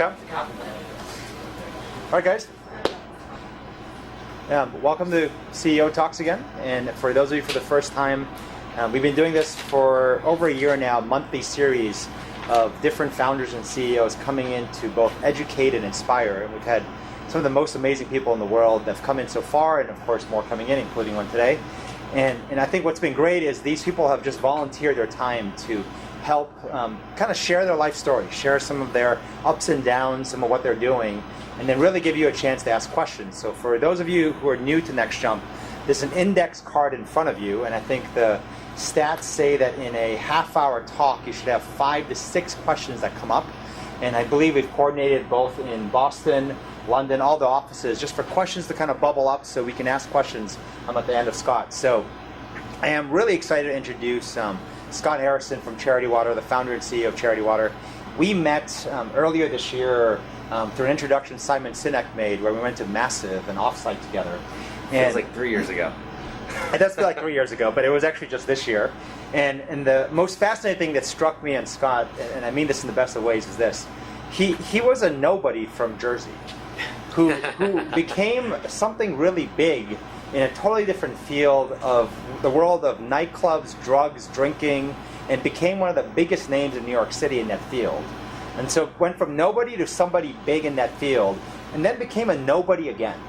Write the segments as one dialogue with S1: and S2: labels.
S1: Okay. All right, guys. Welcome to CEO Talks again. And for those of you for the first time, we've been doing this for over a year now, monthly series of different founders and CEOs coming in to both educate and inspire. And we've had some of the most amazing people in the world that have come in so far, and of course more coming in, including one today. And I think what's been great is these people have just volunteered their time to help kind of share their life story, share some of their ups and downs, some of what they're doing, and then really give you a chance to ask questions. So for those of you who are new to Next Jump, there's an index card in front of you, and I think the stats say that in a half-hour talk, you should have 5 to 6 questions that come up. And I believe we've coordinated both in Boston, London, all the offices, just for questions to kind of bubble up so we can ask questions at the end of Scott. So I am really excited to introduce Scott Harrison from Charity Water, the founder and CEO of Charity Water. We met earlier this year through an introduction Simon Sinek made, where we went to Massive and offsite together.
S2: It was like 3 years ago.
S1: It does feel like 3 years ago, but it was actually just this year. And the most fascinating thing that struck me on Scott, and I mean this in the best of ways, is this. He was a nobody from Jersey who became something really big in a totally different field of the world of nightclubs, drugs, drinking, and became one of the biggest names in New York City in that field. And so went from nobody to somebody big in that field, and then became a nobody again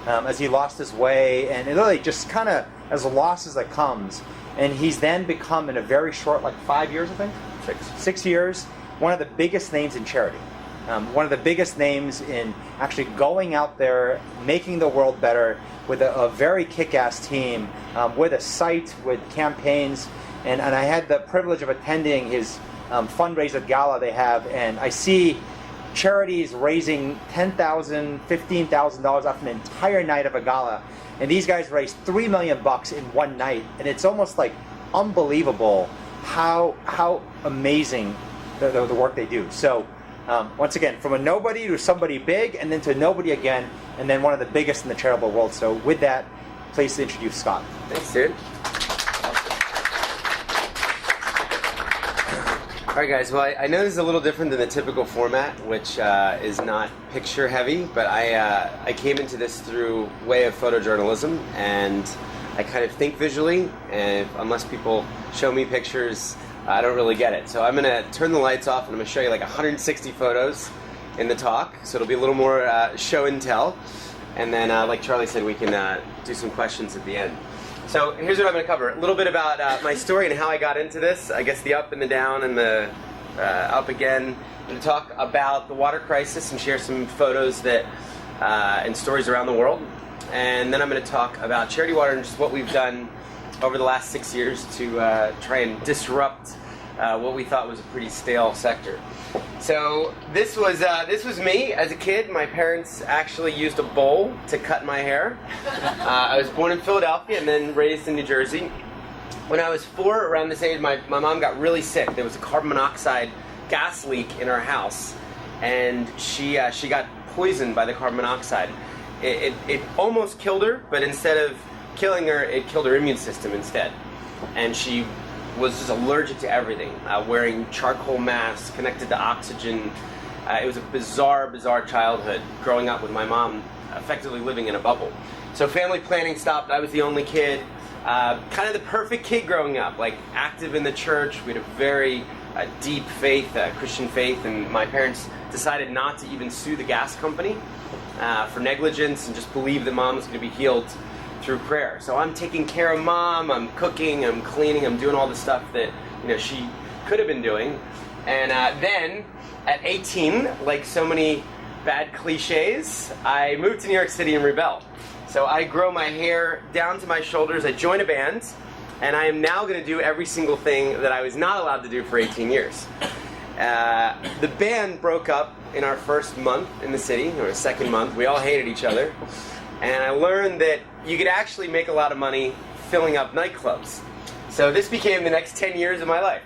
S1: as he lost his way, and it really just kind of as lost as it comes. And he's then become, in a very short, 5 years, I think? 6 years, one of the biggest names in charity. One of the biggest names in actually going out there, making the world better with a very kick-ass team, with a site, with campaigns. And I had the privilege of attending his fundraiser gala they have, and I see charities raising $10,000, $15,000 off an entire night of a gala. And these guys raised $3 million in one night. And it's almost like unbelievable how amazing the work they do. So once again, from a nobody to somebody big, and then to nobody again, and then one of the biggest in the charitable world. So with that, please introduce Scott.
S2: Thanks, dude. All right, guys. Well, I know this is a little different than the typical format, which is not picture heavy, but I came into this through way of photojournalism, and I kind of think visually, and unless people show me pictures, I don't really get it. So I'm going to turn the lights off, and I'm going to show you 160 photos in the talk, so it'll be a little more show and tell. And then, like Charlie said, we can do some questions at the end. So here's what I'm going to cover. A little bit about my story and how I got into this. I guess the up and the down and the up again. I'm going to talk about the water crisis and share some photos that and stories around the world. And then I'm going to talk about Charity Water and just what we've done over the last 6 years to try and disrupt what we thought was a pretty stale sector. So this was me as a kid. My parents actually used a bowl to cut my hair. I was born in Philadelphia and then raised in New Jersey. When I was 4, around this age, my mom got really sick. There was a carbon monoxide gas leak in our house, and she got poisoned by the carbon monoxide. It almost killed her, but instead of killing her, it killed her immune system instead. And she was just allergic to everything, wearing charcoal masks, connected to oxygen. It was a bizarre childhood, growing up with my mom effectively living in a bubble. So family planning stopped. I was the only kid, kind of the perfect kid growing up, active in the church. We had a very deep faith, Christian faith, and my parents decided not to even sue the gas company for negligence and just believe that mom was going to be healed through prayer. So I'm taking care of mom, I'm cooking, I'm cleaning, I'm doing all the stuff that she could have been doing. And then at 18, like so many bad cliches, I moved to New York City and rebel. So I grow my hair down to my shoulders, I join a band, and I am now going to do every single thing that I was not allowed to do for 18 years. The band broke up in our first month in the city, or second month. We all hated each other. And I learned that you could actually make a lot of money filling up nightclubs. So this became the next 10 years of my life.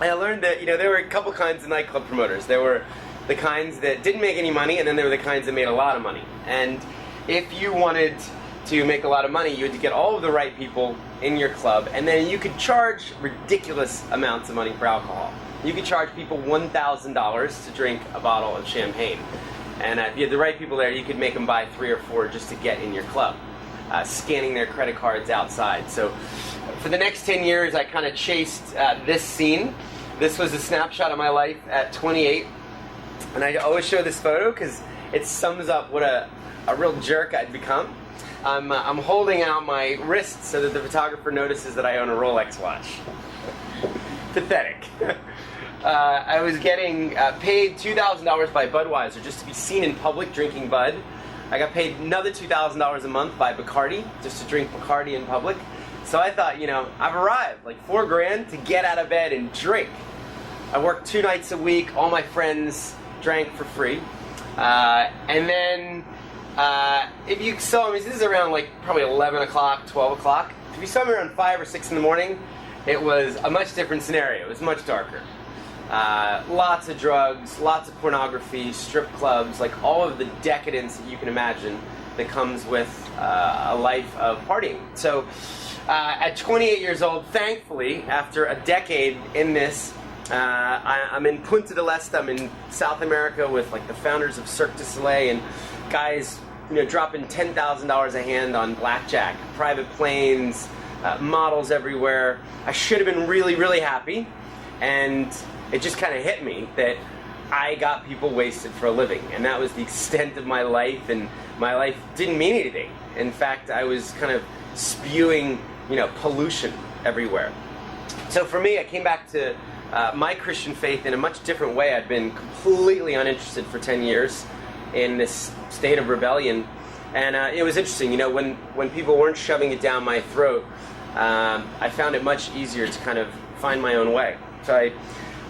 S2: And I learned that there were a couple kinds of nightclub promoters. There were the kinds that didn't make any money, and then there were the kinds that made a lot of money. And if you wanted to make a lot of money, you had to get all of the right people in your club, and then you could charge ridiculous amounts of money for alcohol. you could charge people $1,000 to drink a bottle of champagne. And if you had the right people there, you could make them buy 3 or 4 just to get in your club, scanning their credit cards outside. So for the next 10 years, I kind of chased this scene. This was a snapshot of my life at 28. And I always show this photo because it sums up what a real jerk I'd become. I'm holding out my wrist so that the photographer notices that I own a Rolex watch. Pathetic. I was getting paid $2,000 by Budweiser just to be seen in public drinking Bud. I got paid another $2,000 a month by Bacardi just to drink Bacardi in public. So I thought, I've arrived, like $4 grand to get out of bed and drink. I worked 2 nights a week. All my friends drank for free. And then if you saw me, this is around like probably 11 o'clock, 12 o'clock. If you saw me around 5 or 6 in the morning, it was a much different scenario. It was much darker. Lots of drugs, lots of pornography, strip clubs, like all of the decadence that you can imagine that comes with a life of partying. So at 28 years old, thankfully, after a decade in this, I'm in Punta del Este. I'm in South America with like the founders of Cirque du Soleil and guys, dropping $10,000 a hand on blackjack, private planes, models everywhere. I should have been really, really happy, and it just kind of hit me that I got people wasted for a living, and that was the extent of my life, and my life didn't mean anything. In fact, I was kind of spewing, pollution everywhere. So for me, I came back to my Christian faith in a much different way. I'd been completely uninterested for 10 years in this state of rebellion, and it was interesting. When people weren't shoving it down my throat, I found it much easier to kind of find my own way. So I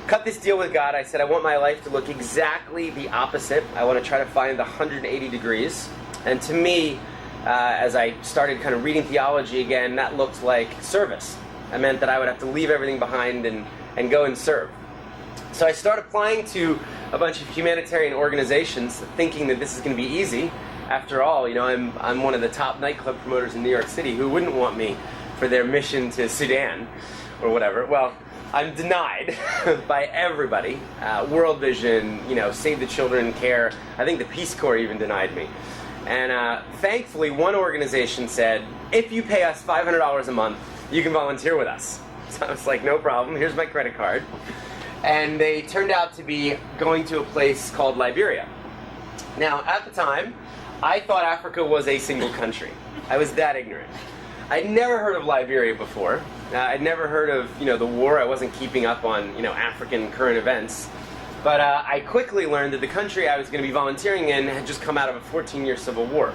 S2: cut this deal with God. I said I want my life to look exactly the opposite. I want to try to find the 180 degrees. And to me, as I started kind of reading theology again, that looked like service. It meant that I would have to leave everything behind and go and serve. So I started applying to a bunch of humanitarian organizations, thinking that this is going to be easy. After all, I'm one of the top nightclub promoters in New York City. Who wouldn't want me for their mission to Sudan or whatever? Well, I'm denied by everybody. World Vision, Save the Children, CARE. I think the Peace Corps even denied me. And thankfully, one organization said, if you pay us $500 a month, you can volunteer with us. So I was like, no problem, here's my credit card. And they turned out to be going to a place called Liberia. Now, at the time, I thought Africa was a single country. I was that ignorant. I'd never heard of Liberia before. I'd never heard of, the war. I wasn't keeping up on, African current events. But I quickly learned that the country I was going to be volunteering in had just come out of a 14-year civil war.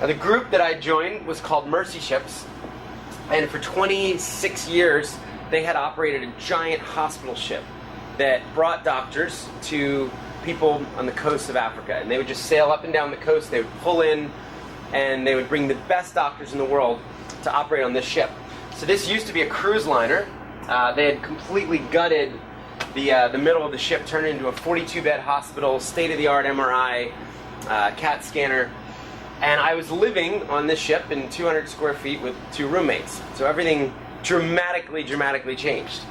S2: Now, the group that I joined was called Mercy Ships. And for 26 years, they had operated a giant hospital ship that brought doctors to people on the coast of Africa. And they would just sail up and down the coast. They would pull in, and they would bring the best doctors in the world to operate on this ship. So this used to be a cruise liner. They had completely gutted the middle of the ship, turned it into a 42-bed hospital, state-of-the-art MRI, CAT scanner. And I was living on this ship in 200 square feet with 2 roommates. So everything dramatically changed.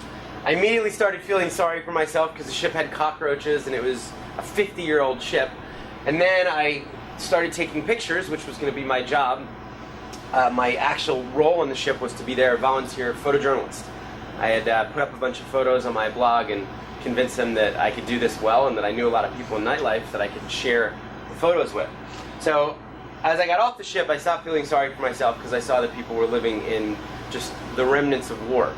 S2: I immediately started feeling sorry for myself because the ship had cockroaches and it was a 50-year-old ship. And then I started taking pictures, which was going to be my job. My actual role on the ship was to be their volunteer photojournalist. I had put up a bunch of photos on my blog and convinced them that I could do this well and that I knew a lot of people in nightlife that I could share the photos with. So as I got off the ship, I stopped feeling sorry for myself because I saw that people were living in just the remnants of war.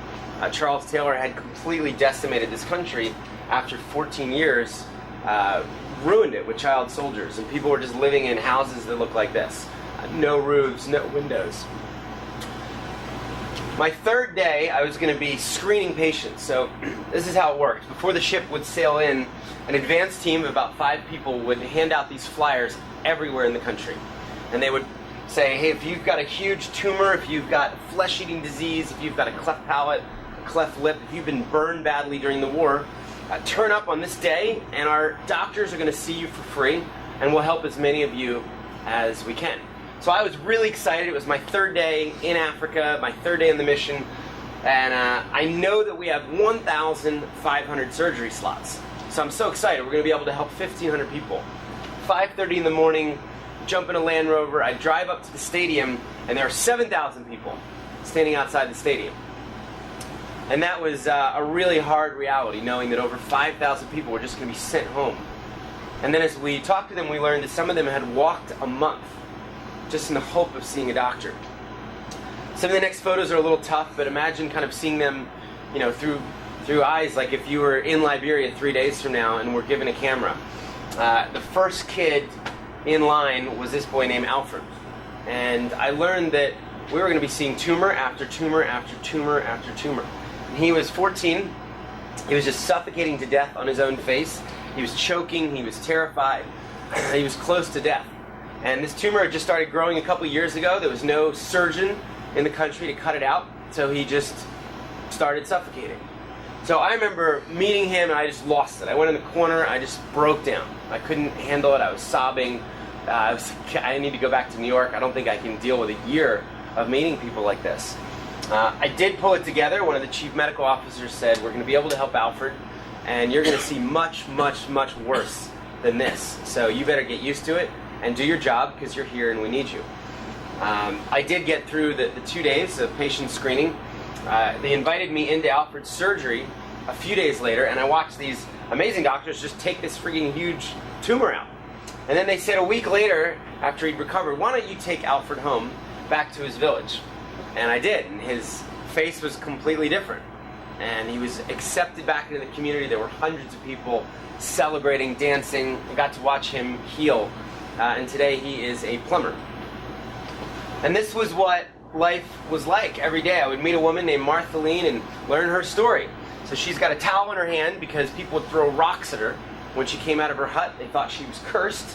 S2: Charles Taylor had completely decimated this country after 14 years, ruined it with child soldiers, and people were just living in houses that looked like this. No roofs, no windows. My third day, I was going to be screening patients. So this is how it worked. Before the ship would sail in, an advanced team of about 5 people would hand out these flyers everywhere in the country. And they would say, hey, if you've got a huge tumor, if you've got flesh-eating disease, if you've got a cleft palate, a cleft lip, if you've been burned badly during the war, turn up on this day, and our doctors are going to see you for free, and we'll help as many of you as we can. So I was really excited. It was my third day in Africa, my third day in the mission. And I know that we have 1,500 surgery slots. So I'm so excited. We're going to be able to help 1,500 people. 5:30 in the morning, jump in a Land Rover. I drive up to the stadium, and there are 7,000 people standing outside the stadium. And that was a really hard reality, knowing that over 5,000 people were just going to be sent home. And then as we talked to them, we learned that some of them had walked a month just in the hope of seeing a doctor. Some of the next photos are a little tough, but imagine kind of seeing them, through eyes like if you were in Liberia 3 days from now and were given a camera. The first kid in line was this boy named Alfred. And I learned that we were going to be seeing tumor after tumor after tumor after tumor. And he was 14. He was just suffocating to death on his own face. He was choking. He was terrified. He was close to death. And this tumor had just started growing a couple years ago. There was no surgeon in the country to cut it out. So he just started suffocating. So I remember meeting him and I just lost it. I went in the corner. I just broke down. I couldn't handle it. I was sobbing. I need to go back to New York. I don't think I can deal with a year of meeting people like this. I did pull it together. One of the chief medical officers said, we're going to be able to help Alfred, and you're going to see much, much, much worse than this. So you better get used to it and do your job because you're here and we need you. I did get through the 2 days of patient screening. They invited me into Alfred's surgery a few days later, and I watched these amazing doctors just take this freaking huge tumor out. And then they said a week later, after he'd recovered, why don't you take Alfred home back to his village? And I did, and his face was completely different. And he was accepted back into the community. There were hundreds of people celebrating, dancing. I got to watch him heal. And today he is a plumber. And this was what life was like every day. I would meet a woman named Martha Lean and learn her story. So she's got a towel in her hand because people would throw rocks at her when she came out of her hut. They thought she was cursed.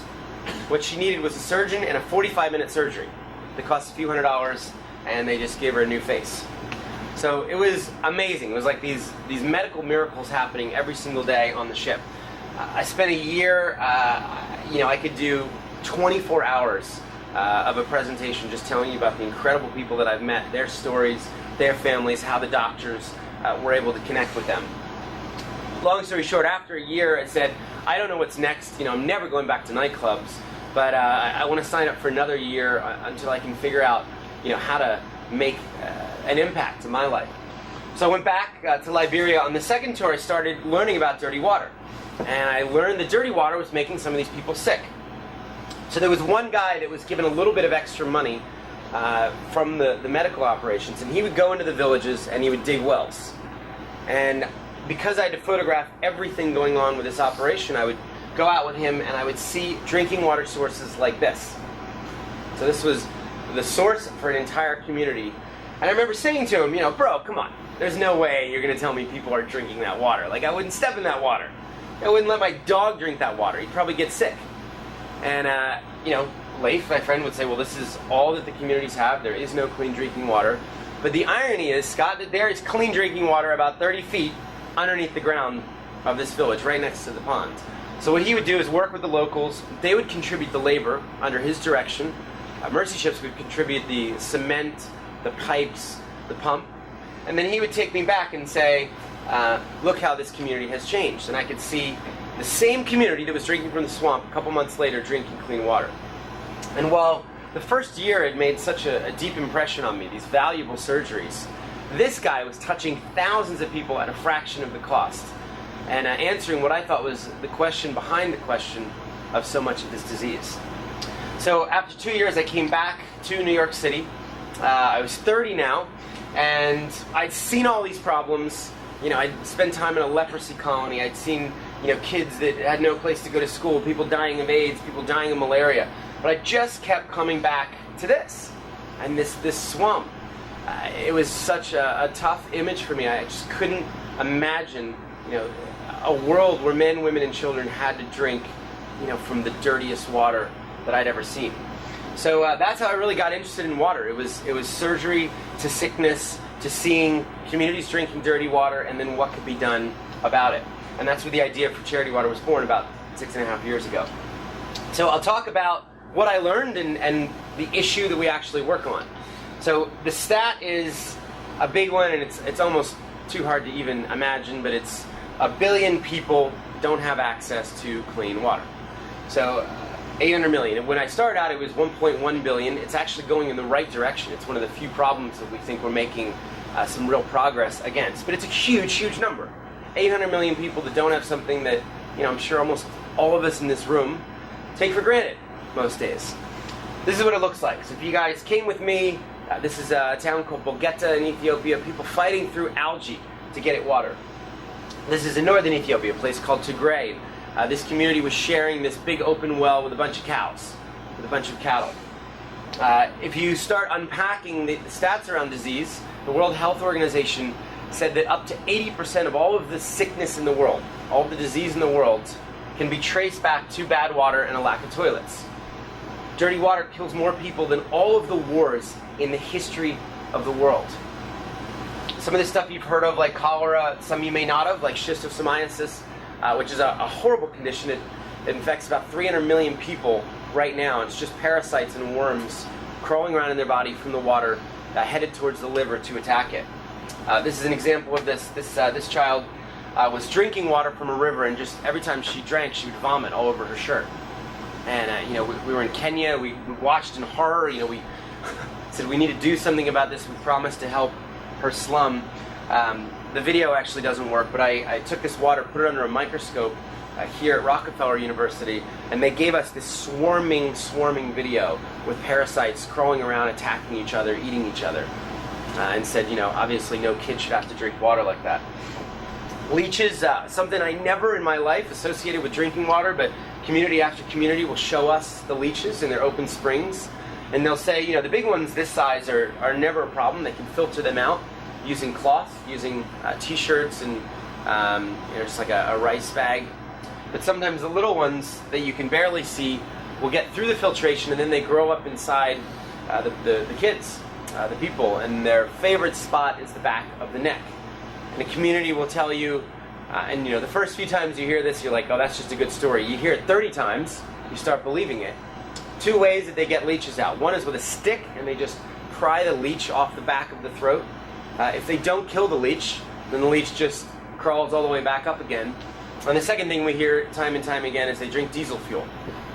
S2: What she needed was a surgeon and a 45-minute surgery that cost a few $100s, and they just gave her a new face. So it was amazing. It was like these medical miracles happening every single day on the ship. I spent a year, I could do 24 hours of a presentation just telling you about the incredible people that I've met, their stories, their families, how the doctors were able to connect with them. Long story short, after a year, I said, I don't know what's next. I'm never going back to nightclubs, but I want to sign up for another year until I can figure out, how to make an impact in my life. So I went back to Liberia. On the second tour, I started learning about dirty water. And I learned that dirty water was making some of these people sick. So there was one guy that was given a little bit of extra money from the medical operations, and he would go into the villages and he would dig wells. And because I had to photograph everything going on with this operation, I would go out with him and I would see drinking water sources like this. So this was the source for an entire community. And I remember saying to him, bro, come on. There's no way you're going to tell me people are drinking that water. Like, I wouldn't step in that water. I wouldn't let my dog drink that water. He'd probably get sick. And, Leif, my friend, would say, well, this is all that the communities have. There is no clean drinking water. But the irony is, Scott, that there is clean drinking water about 30 feet underneath the ground of this village, right next to the pond. So what he would do is work with the locals. They would contribute the labor under his direction. Mercy ships would contribute the cement, the pipes, the pump. And then he would take me back and say, look how this community has changed. And I could see the same community that was drinking from the swamp a couple months later drinking clean water. And while the first year had made such a deep impression on me, these valuable surgeries, this guy was touching thousands of people at a fraction of the cost and answering what I thought was the question behind the question of so much of this disease. So after 2 years, I came back to New York City. I was 30 now, and I'd seen all these problems. I'd spent time in a leprosy colony. I'd seen, kids that had no place to go to school, people dying of AIDS, people dying of malaria. But I just kept coming back to this, and this swamp. It was such a tough image for me. I just couldn't imagine, a world where men, women, and children had to drink, from the dirtiest water that I'd ever seen. So that's how I really got interested in water. It was surgery to sickness to seeing communities drinking dirty water and then what could be done about it. And that's where the idea for Charity Water was born about 6.5 years ago. So I'll talk about what I learned and the issue that we actually work on. So the stat is a big one, and it's almost too hard to even imagine, but it's 1 billion people don't have access to clean water. So 800 million. And when I started out, it was 1.1 billion. It's actually going in the right direction. It's one of the few problems that we think we're making some real progress against. But it's a huge, huge number. 800 million people that don't have something that, I'm sure almost all of us in this room take for granted most days. This is what it looks like. So if you guys came with me, this is a town called Bogeta in Ethiopia, people fighting through algae to get it water. This is in northern Ethiopia, a place called Tigray. This community was sharing this big open well with a bunch of cows, with a bunch of cattle. If you start unpacking the stats around disease, the World Health Organization said that up to 80% of all of the sickness in the world, all of the disease in the world, can be traced back to bad water and a lack of toilets. Dirty water kills more people than all of the wars in the history of the world. Some of the stuff you've heard of, like cholera, some you may not have, like schistosomiasis, which is a horrible condition. It infects about 300 million people right now. It's just parasites and worms crawling around in their body from the water, headed towards the liver to attack it. This is an example of this. This child was drinking water from a river, and just every time she drank, she would vomit all over her shirt. And we were in Kenya. We watched in horror. We said we need to do something about this. We promised to help her slum. The video actually doesn't work, but I took this water, put it under a microscope here at Rockefeller University, and they gave us this swarming video with parasites crawling around, attacking each other, eating each other, and said, obviously no kid should have to drink water like that. Leeches, something I never in my life associated with drinking water, but community after community will show us the leeches in their open springs, and they'll say, the big ones this size are never a problem. They can filter them out using cloth, using t-shirts and just like a rice bag. But sometimes the little ones that you can barely see will get through the filtration, and then they grow up inside the kids, the people, and their favorite spot is the back of the neck. And the community will tell you, and the first few times you hear this, you're like, oh, that's just a good story. You hear it 30 times, you start believing it. 2 ways that they get leeches out. One is with a stick, and they just pry the leech off the back of the throat. If they don't kill the leech, then the leech just crawls all the way back up again. And the second thing we hear time and time again is they drink diesel fuel.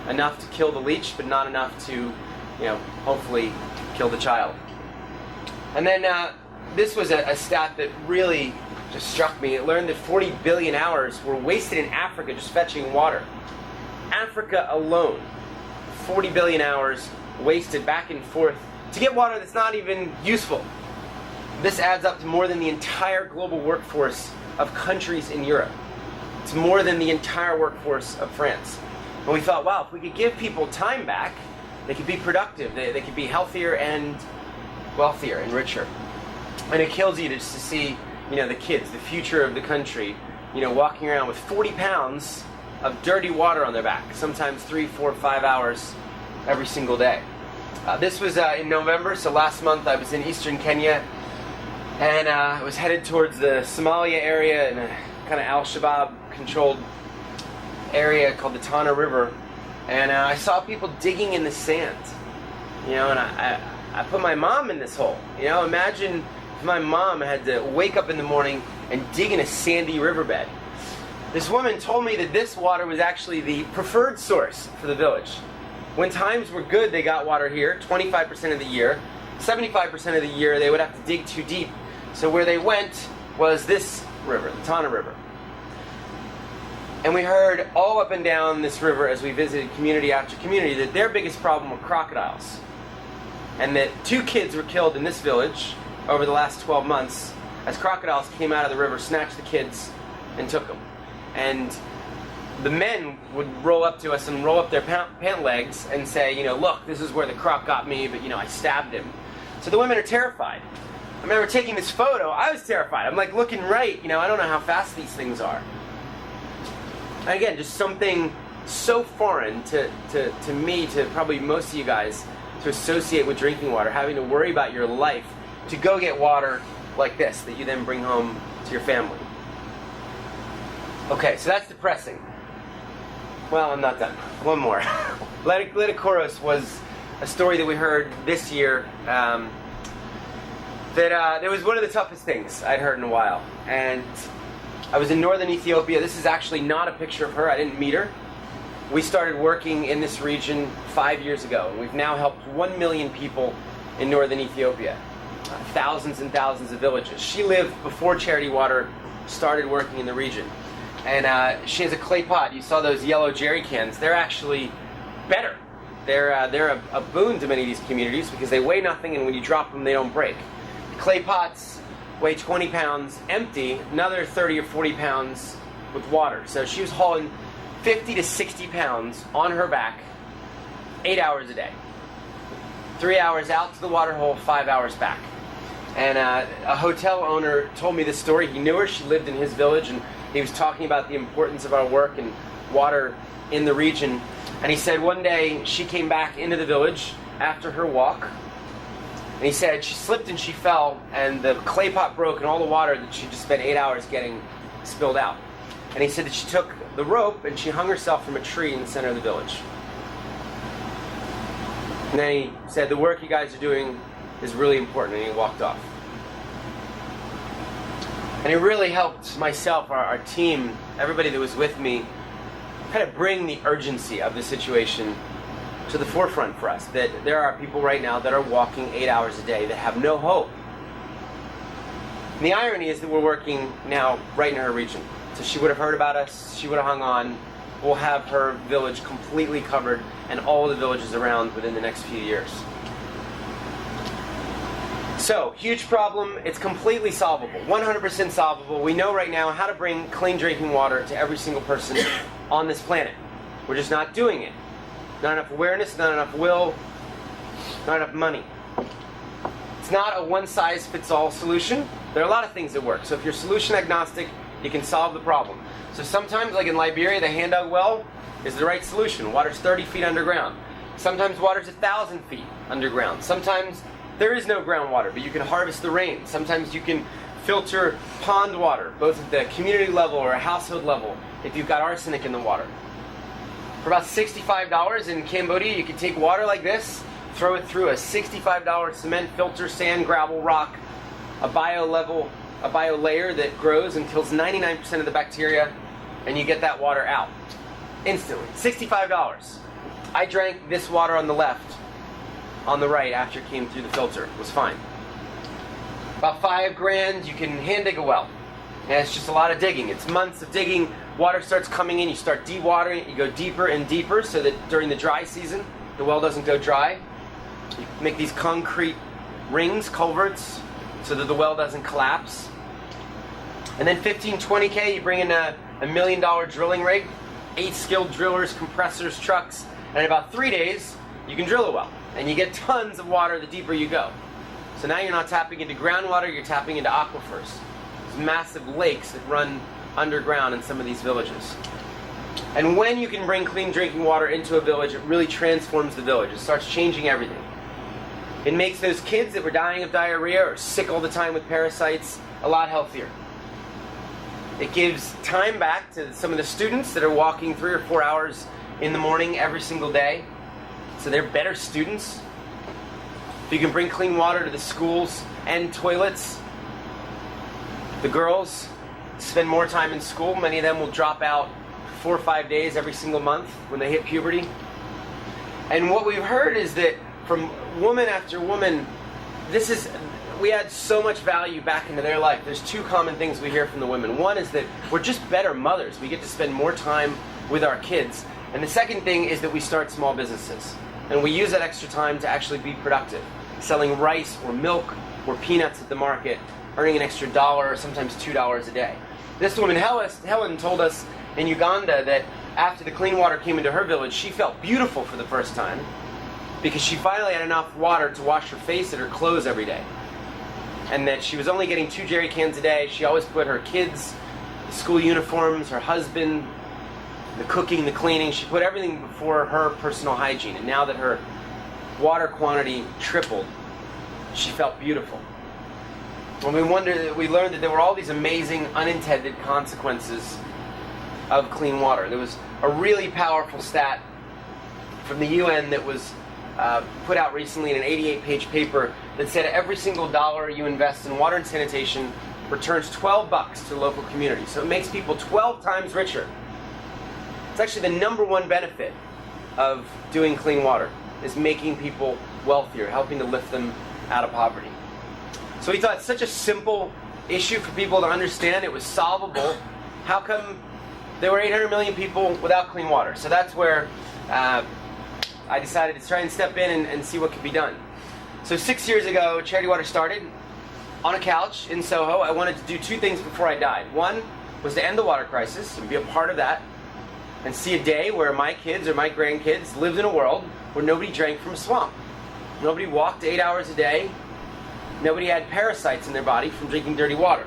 S2: Enough to kill the leech, but not enough to, hopefully kill the child. And then this was a stat that really just struck me. It learned that 40 billion hours were wasted in Africa just fetching water. Africa alone, 40 billion hours wasted back and forth to get water that's not even useful. This adds up to more than the entire global workforce of countries in Europe. It's more than the entire workforce of France. And we thought, wow, if we could give people time back, they could be productive, they could be healthier and wealthier and richer. And it kills you just to see, the kids, the future of the country, walking around with 40 pounds of dirty water on their back, sometimes 3, 4, 5 hours every single day. This was in November, so last month I was in eastern Kenya, and I was headed towards the Somalia area in a kind of Al-Shabaab controlled area called the Tana River, and I saw people digging in the sand, and I put my mom in this hole. Imagine if my mom had to wake up in the morning and dig in a sandy riverbed. This woman told me that this water was actually the preferred source for the village. When times were good, they got water here 25% of the year. 75% of the year they would have to dig too deep. So where they went was this river, the Tana River. And we heard all up and down this river as we visited community after community that their biggest problem were crocodiles. And that 2 kids were killed in this village over the last 12 months as crocodiles came out of the river, snatched the kids, and took them. And the men would roll up to us and roll up their pant legs and say, look, this is where the croc got me, but I stabbed him. So the women are terrified. I remember taking this photo, I was terrified. I'm like looking right, I don't know how fast these things are. And again, just something so foreign to me, to probably most of you guys, to associate with drinking water, having to worry about your life to go get water like this that you then bring home to your family. Okay, so that's depressing. Well, I'm not done. One more. Lidikoros was a story that we heard this year. that it was one of the toughest things I'd heard in a while. And I was in northern Ethiopia. This is actually not a picture of her. I didn't meet her. We started working in this region 5 years ago, and we've now helped 1 million people in northern Ethiopia. Thousands and thousands of villages. She lived before Charity Water started working in the region. And she has a clay pot. You saw those yellow jerry cans. They're actually better. They're a boon to many of these communities because they weigh nothing, and when you drop them, they don't break. Clay pots weigh 20 pounds empty, another 30 or 40 pounds with water. So she was hauling 50 to 60 pounds on her back 8 hours a day. 3 hours out to the water hole, 5 hours back. And a hotel owner told me this story. He knew her. She lived in his village, and he was talking about the importance of our work and water in the region. And he said one day she came back into the village after her walk, and he said she slipped and she fell, and the clay pot broke, and all the water that she just spent 8 hours getting spilled out. And he said that she took the rope and she hung herself from a tree in the center of the village. And then he said, the work you guys are doing is really important, and he walked off. And it really helped myself, our team, everybody that was with me, kind of bring the urgency of the situation to the forefront for us. That there are people right now that are walking 8 hours a day that have no hope. And the irony is that we're working now right in her region. So she would have heard about us, she would have hung on. We'll have her village completely covered and all the villages around within the next few years. So, huge problem. It's completely solvable, 100% solvable. We know right now how to bring clean drinking water to every single person on this planet. We're just not doing it. Not enough awareness, not enough will, not enough money. It's not a one-size-fits-all solution. There are a lot of things that work. So if you're solution agnostic, you can solve the problem. So sometimes, like in Liberia, the hand-dug well is the right solution. Water's 30 feet underground. Sometimes water's 1,000 feet underground. Sometimes there is no groundwater, but you can harvest the rain. Sometimes you can filter pond water, both at the community level or a household level, if you've got arsenic in the water. For about $65 in Cambodia, you can take water like this, throw it through a $65 cement filter, sand, gravel, rock, a bio layer that grows and kills 99% of the bacteria, and you get that water out instantly. $65. I drank this water on the left. On the right, after it came through the filter, it was fine. About $5,000, you can hand dig a well. And it's just a lot of digging. It's months of digging. Water starts coming in, you start dewatering it, you go deeper and deeper so that during the dry season, the well doesn't go dry. You make these concrete rings, culverts, so that the well doesn't collapse. And then 15, 20K, you bring in a $1 million drilling rig, 8 skilled drillers, compressors, trucks, and in about 3 days, you can drill a well. And you get tons of water the deeper you go. So now you're not tapping into groundwater, you're tapping into aquifers. These massive lakes that run underground in some of these villages. And when you can bring clean drinking water into a village, it really transforms the village. It starts changing everything. It makes those kids that were dying of diarrhea or sick all the time with parasites a lot healthier. It gives time back to some of the students that are walking 3 or 4 hours in the morning every single day. So they're better students. If you can bring clean water to the schools and toilets, the girls spend more time in school. Many of them will drop out 4 or 5 days every single month when they hit puberty. And what we've heard is that from woman after woman, we add so much value back into their life. There's 2 common things we hear from the women. One is that we're just better mothers. We get to spend more time with our kids. And the second thing is that we start small businesses. And we use that extra time to actually be productive. Selling rice or milk or peanuts at the market, earning an extra $1 or sometimes $2 a day. This woman, Helen, told us in Uganda that after the clean water came into her village, she felt beautiful for the first time because she finally had enough water to wash her face and her clothes every day. And that she was only getting 2 jerry cans a day. She always put her kids, the school uniforms, her husband, the cooking, the cleaning, she put everything before her personal hygiene. And now that her water quantity tripled, she felt beautiful. When we learned that there were all these amazing unintended consequences of clean water. There was a really powerful stat from the UN that was
S3: put out recently in an 88-page paper that said every single dollar you invest in water and sanitation returns $12 to the local community. So it makes people 12 times richer. It's actually the number one benefit of doing clean water, is making people wealthier, helping to lift them out of poverty. So we thought it's such a simple issue for people to understand. It was solvable. How come there were 800 million people without clean water? So that's where I decided to try and step in and see what could be done. So 6 years ago, Charity Water started on a couch in Soho. I wanted to do two things before I died. One was to end the water crisis and be a part of that, and see a day where my kids or my grandkids lived in a world where nobody drank from a swamp. Nobody walked 8 hours a day. Nobody had parasites in their body from drinking dirty water.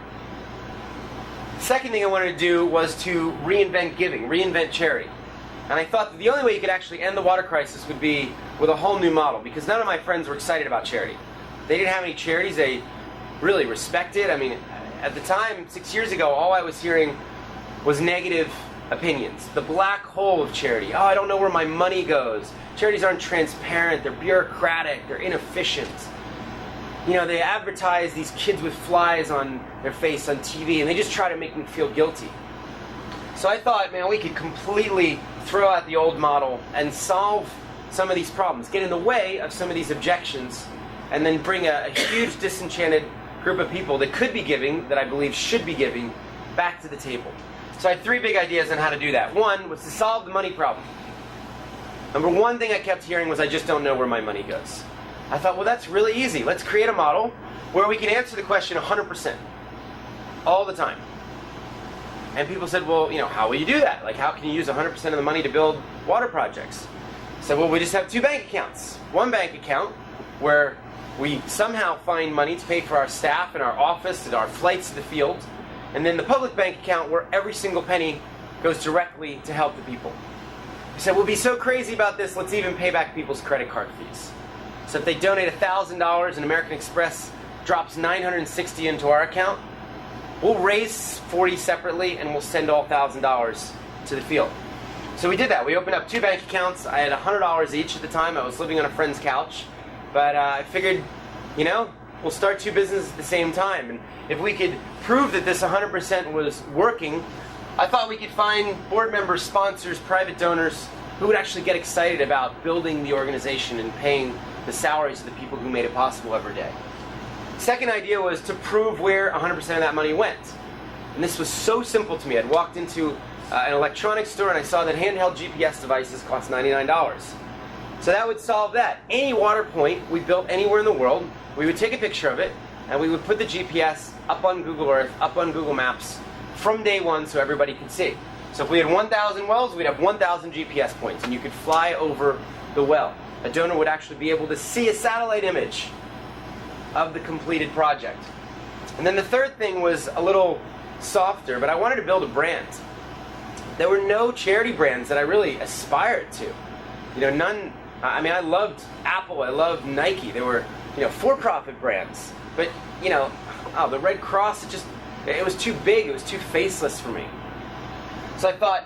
S3: The second thing I wanted to do was to reinvent giving, reinvent charity. And I thought that the only way you could actually end the water crisis would be with a whole new model, because none of my friends were excited about charity. They didn't have any charities they really respected. I mean, at the time, 6 years ago, all I was hearing was negative opinions. The black hole of charity. Oh, I don't know where my money goes. Charities aren't transparent. They're bureaucratic. They're inefficient. You know, they advertise these kids with flies on their face on TV, and they just try to make me feel guilty. So I thought, man, we could completely throw out the old model and solve some of these problems, get in the way of some of these objections, and then bring a huge disenchanted group of people that could be giving, that I believe should be giving, back to the table. So I had three big ideas on how to do that. One was to solve the money problem. Number one thing I kept hearing was, I just don't know where my money goes. I thought, well, that's really easy. Let's create a model where we can answer the question 100%, all the time. And people said, well, you know, how will you do that? Like, how can you use 100% of the money to build water projects? I said, well, we just have two bank accounts. One bank account where we somehow find money to pay for our staff and our office and our flights to the field. And then the public bank account where every single penny goes directly to help the people. I said, we'll be so crazy about this, let's even pay back people's credit card fees. So if they donate $1,000 and American Express drops $960 into our account, we'll raise $40 separately and we'll send all $1,000 to the field. So we did that. We opened up two bank accounts. I had $100 each at the time. I was living on a friend's couch. But I figured, you know, we'll start two businesses at the same time. And if we could prove that this 100% was working, I thought we could find board members, sponsors, private donors who would actually get excited about building the organization and paying the salaries of the people who made it possible every day. Second idea was to prove where 100% of that money went. And this was so simple to me. I'd walked into an electronics store and I saw that handheld GPS devices cost $99. So that would solve that. Any water point we built anywhere in the world, we would take a picture of it and we would put the GPS up on Google Earth, up on Google Maps from day one so everybody could see. So if we had 1,000 wells, we'd have 1,000 GPS points and you could fly over the well. A donor would actually be able to see a satellite image of the completed project. And then the third thing was a little softer, but I wanted to build a brand. There were no charity brands that I really aspired to. You know, none. I mean, I loved Apple, I loved Nike. They were, you know, for-profit brands. But, you know, the Red Cross, it was too big, it was too faceless for me. So I thought,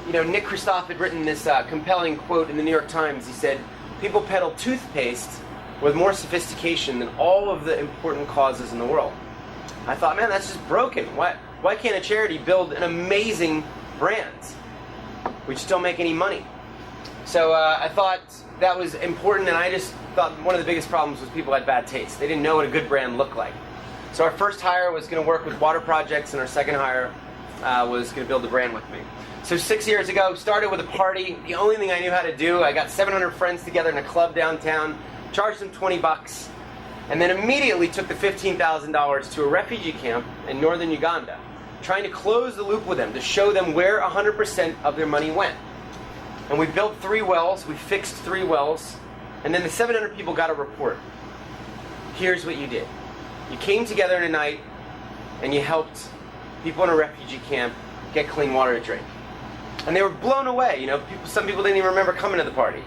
S3: you know, Nick Kristof had written this compelling quote in the New York Times. He said, people peddle toothpaste with more sophistication than all of the important causes in the world. I thought, man, that's just broken. Why can't a charity build an amazing brand? We just don't make any money. So I thought that was important, and I just thought one of the biggest problems was people had bad taste. They didn't know what a good brand looked like. So our first hire was going to work with water projects, and our second hire was going to build a brand with me. So 6 years ago, started with a party. The only thing I knew how to do, I got 700 friends together in a club downtown, charged them $20, and then immediately took the $15,000 to a refugee camp in northern Uganda, trying to close the loop with them, to show them where 100% of their money went. And we built 3 wells, we fixed 3 wells, and then the 700 people got a report. Here's what you did. You came together in a night, and you helped people in a refugee camp get clean water to drink. And they were blown away. You know, some people didn't even remember coming to the party.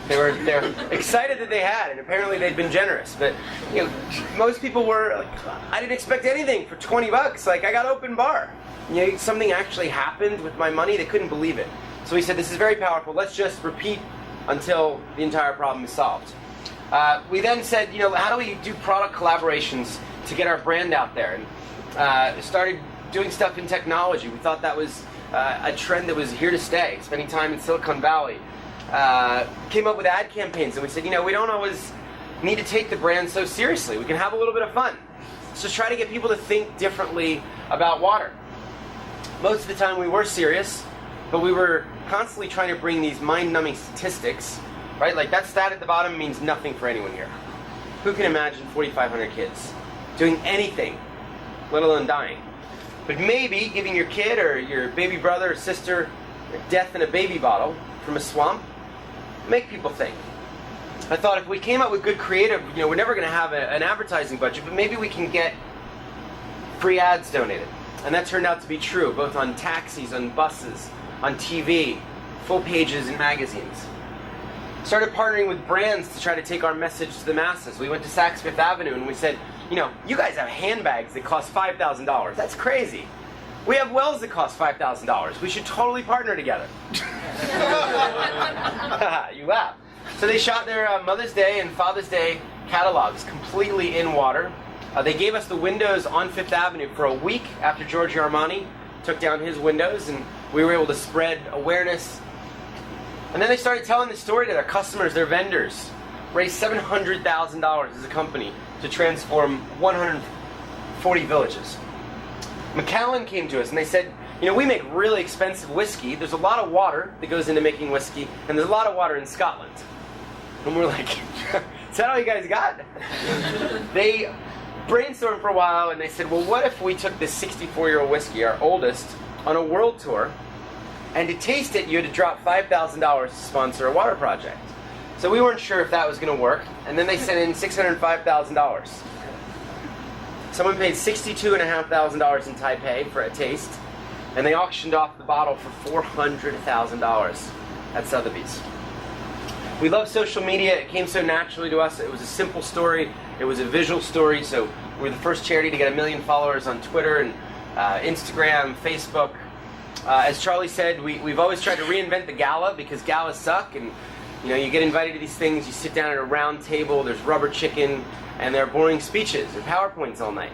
S3: They're excited that they had, and apparently they'd been generous. But you know, most people were like, I didn't expect anything for $20. Like, I got open bar. You know, something actually happened with my money. They couldn't believe it. So we said, this is very powerful. Let's just repeat until the entire problem is solved. We then said, how do we do product collaborations to get our brand out there? And started doing stuff in technology. We thought that was a trend that was here to stay, spending time in Silicon Valley. Came up with ad campaigns, and we said, we don't always need to take the brand so seriously. We can have a little bit of fun. So try to get people to think differently about water. Most of the time we were serious, but we were constantly trying to bring these mind-numbing statistics, right? Like that stat at the bottom means nothing for anyone here. Who can imagine 4,500 kids doing anything, let alone dying? But maybe giving your kid or your baby brother or sister death in a baby bottle from a swamp, make people think. I thought if we came up with good creative, we're never going to have an advertising budget, but maybe we can get free ads donated. And that turned out to be true, both on taxis, on buses, on TV, full pages in magazines. Started partnering with brands to try to take our message to the masses. We went to Saks Fifth Avenue and we said, you guys have handbags that cost $5,000. That's crazy. We have wells that cost $5,000. We should totally partner together. You laugh. So they shot their Mother's Day and Father's Day catalogs completely in water. They gave us the windows on Fifth Avenue for a week after Giorgio Armani took down his windows, and we were able to spread awareness. And then they started telling the story to their customers, their vendors. Raised $700,000 as a company to transform 140 villages. Macallan came to us and they said, we make really expensive whiskey. There's a lot of water that goes into making whiskey, and there's a lot of water in Scotland. And we're like, is that all you guys got? They brainstormed for a while and they said, well, what if we took this 64-year-old whiskey, our oldest, on a world tour, and to taste it, you had to drop $5,000 to sponsor a water project. So we weren't sure if that was going to work, and then they sent in $605,000. Someone paid $62,500 in Taipei for a taste, and they auctioned off the bottle for $400,000 at Sotheby's. We love social media. It came so naturally to us. It was a simple story. It was a visual story. So we're the first charity to get 1 million followers on Twitter and Instagram, Facebook. As Charlie said, we've always tried to reinvent the gala because galas suck. And you get invited to these things. You sit down at a round table. There's rubber chicken, and there are boring speeches or PowerPoints all night.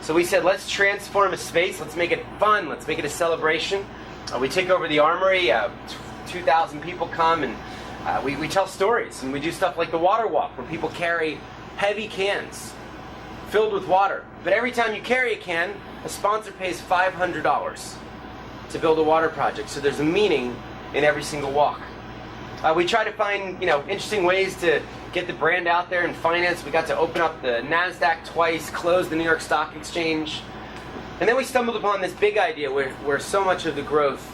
S3: So we said, let's transform a space. Let's make it fun. Let's make it a celebration. We take over the Armory. 2,000 people come, and we tell stories, and we do stuff like the water walk, where people carry heavy cans filled with water. But every time you carry a can, a sponsor pays $500 to build a water project. So there's a meaning in every single walk. We try to find interesting ways to get the brand out there in finance. We got to open up the NASDAQ twice, close the New York Stock Exchange. And then we stumbled upon this big idea where so much of the growth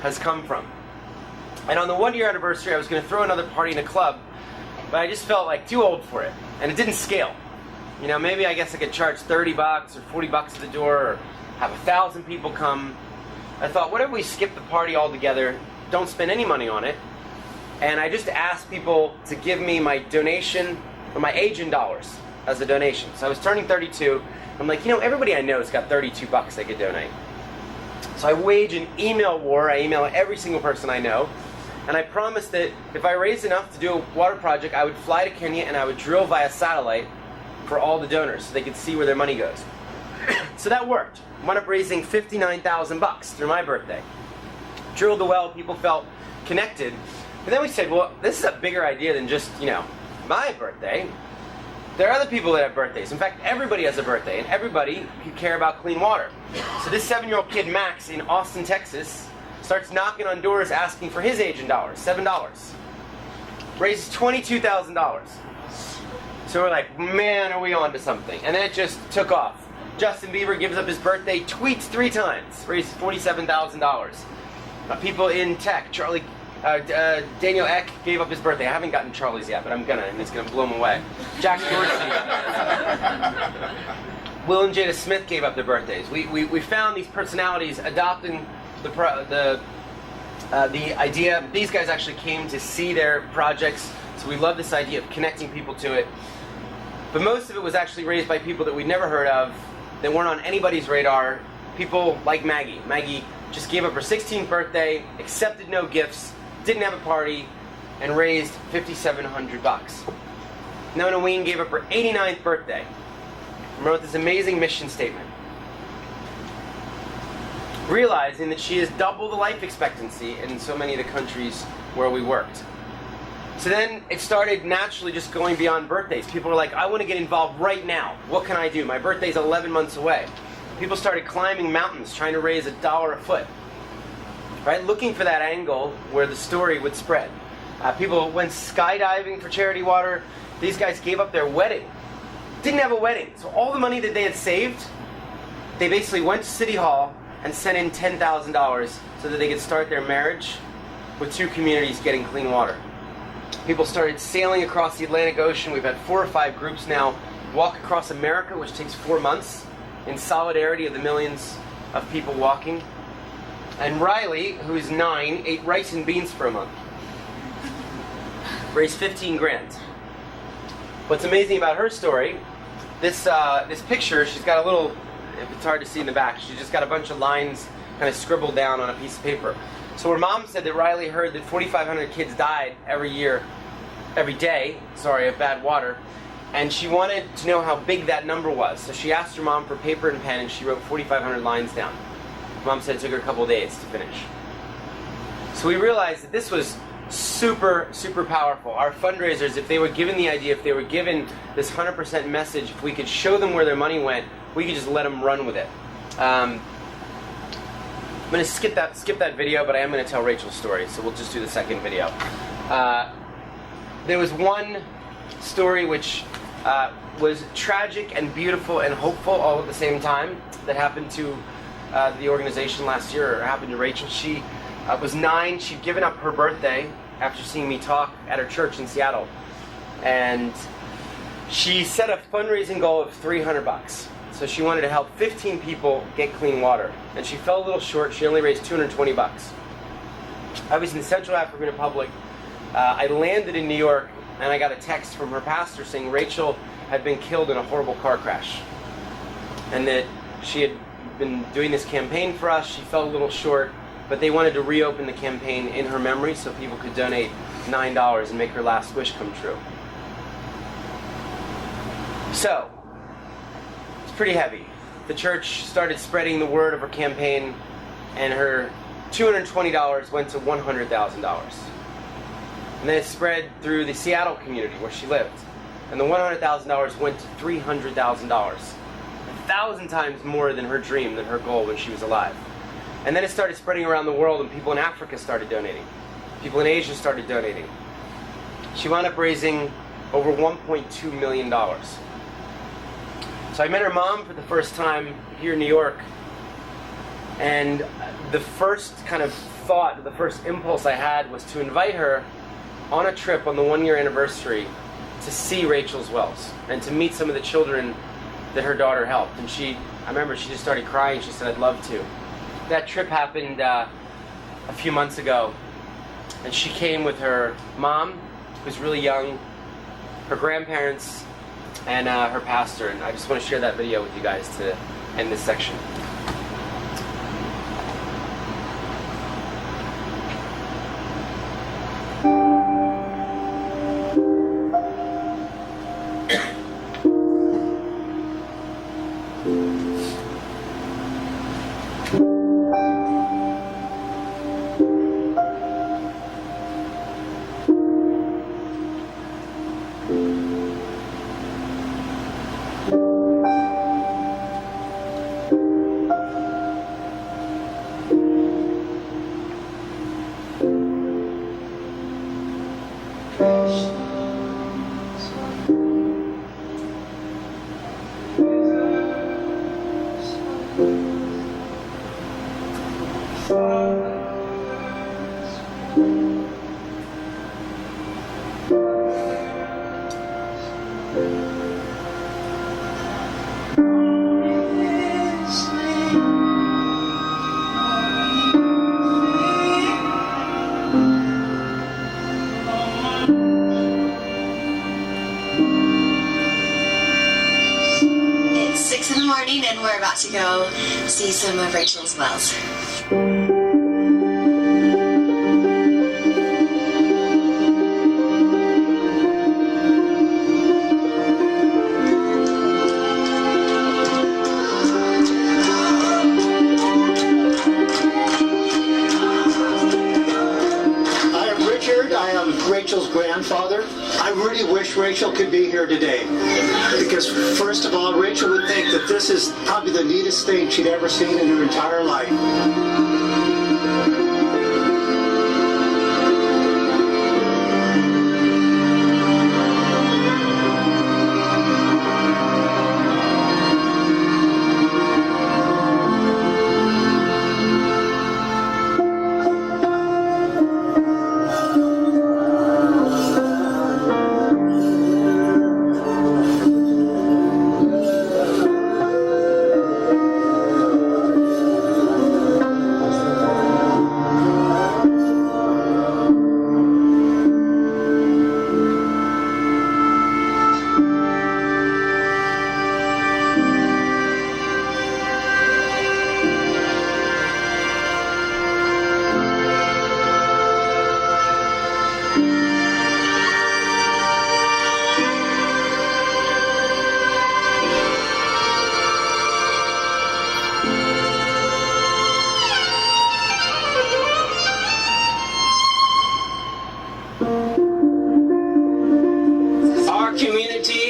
S3: has come from. And on the 1-year anniversary, I was going to throw another party in a club, but I just felt like too old for it. And it didn't scale. Maybe I guess I could charge $30 or $40 at the door, or have 1,000 people come. I thought, what if we skip the party altogether, don't spend any money on it, and I just asked people to give me my donation, or my age in dollars, as a donation. So I was turning 32. I'm like, everybody I know has got $32 they could donate. So I wage an email war. I email every single person I know. And I promised that if I raised enough to do a water project, I would fly to Kenya and I would drill via satellite for all the donors so they could see where their money goes. So that worked. Wound up raising $59,000 through my birthday. Drilled the well, people felt connected. But then we said, well, this is a bigger idea than just, my birthday. There are other people that have birthdays. In fact, everybody has a birthday, and everybody can care about clean water. So this 7-year-old kid, Max, in Austin, Texas, starts knocking on doors asking for his age in dollars, $7. Raises $22,000. So we're like, man, are we on to something? And then it just took off. Justin Bieber gives up his birthday, tweets 3 times, raises $47,000. People in tech, Daniel Eck gave up his birthday. I haven't gotten Charlie's yet, but I'm gonna, and it's gonna blow him away. Jack Dorsey. Will and Jada Smith gave up their birthdays. We found these personalities adopting the idea. These guys actually came to see their projects, so we love this idea of connecting people to it. But most of it was actually raised by people that we'd never heard of, that weren't on anybody's radar. People like Maggie. Maggie just gave up her 16th birthday, accepted no gifts, didn't have a party, and raised $5,700. Nona Ween gave up her 89th birthday and wrote this amazing mission statement, realizing that she has double the life expectancy in so many of the countries where we worked. So then it started naturally just going beyond birthdays. People were like, I want to get involved right now. What can I do? My birthday's 11 months away. People started climbing mountains, trying to raise $1 a foot, right? Looking for that angle where the story would spread. People went skydiving for charity water. These guys gave up their wedding. Didn't have a wedding. So all the money that they had saved, they basically went to City Hall and sent in $10,000 so that they could start their marriage with 2 communities getting clean water. People started sailing across the Atlantic Ocean. We've had 4 or 5 groups now walk across America, which takes 4 months, in solidarity of the millions of people walking. And Riley, who's 9, ate rice and beans for a month. Raised 15 grand. What's amazing about her story, this picture, she's got a little, it's hard to see in the back, she's just got a bunch of lines kind of scribbled down on a piece of paper. So her mom said that Riley heard that 4,500 kids died every day, of bad water, and she wanted to know how big that number was. So she asked her mom for paper and pen, and she wrote 4,500 lines down. Mom said it took her a couple of days to finish. So we realized that this was super, super powerful. Our fundraisers, if they were given the idea, if they were given this 100% message, if we could show them where their money went, we could just let them run with it. I'm going to skip that video, but I am going to tell Rachel's story, so we'll just do the second video. There was one story which was tragic and beautiful and hopeful all at the same time that happened to the organization last year, or happened to Rachel. She was 9. She'd given up her birthday after seeing me talk at her church in Seattle. And she set a fundraising goal of $300. So she wanted to help 15 people get clean water. And she fell a little short. She only raised $220. I was in Central African Republic. I landed in New York, and I got a text from her pastor saying Rachel had been killed in a horrible car crash. And that she had been doing this campaign for us. She fell a little short, but they wanted to reopen the campaign in her memory so people could donate $9 and make her last wish come true. So, it's pretty heavy. The church started spreading the word of her campaign, and her $220 went to $100,000. And then it spread through the Seattle community where she lived. And the $100,000 went to $300,000. 1,000 times more than her dream, than her goal when she was alive. And then it started spreading around the world, and people in Africa started donating. People in Asia started donating. She wound up raising over $1.2 million. So I met her mom for the first time here in New York, and the first kind of thought, the first impulse I had was to invite her on a trip on the 1-year anniversary to see Rachel's wells and to meet some of the children that her daughter helped. And I remember she just started crying. She said, I'd love to. That trip happened a few months ago, and she came with her mom, who was really young, her grandparents, and her pastor. And I just want to share that video with you guys to end this section.
S4: And we're about to go see some of Rachel's wells.
S5: Rachel's grandfather. I really wish Rachel could be here today. Because first of all, Rachel would think that this is probably the neatest thing she'd ever seen in her entire life.